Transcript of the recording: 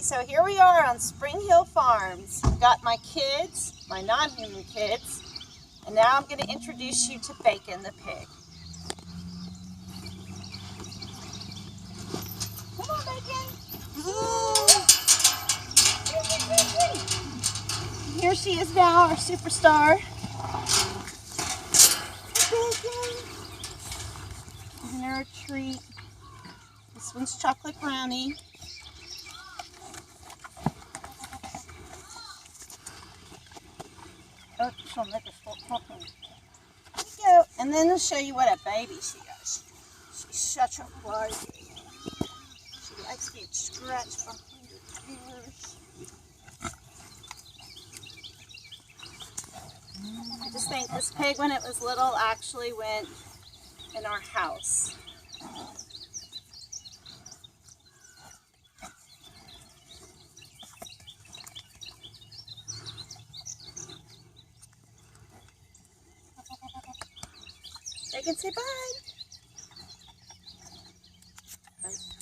So here we are on Spring Hill Farms. I've got my kids, my non-human kids, and now I'm going to introduce you to Bacon the pig. Come on, Bacon. Here she is now, our superstar. Bacon. Giving her a treat. This one's chocolate brownie. Oh, she'll make us stop talking. There you go. And then I'll show you what a baby she is. She's such a baby. She likes being scratched from ear to ears. I just think this pig, when it was little, actually went in our house. They can say bye.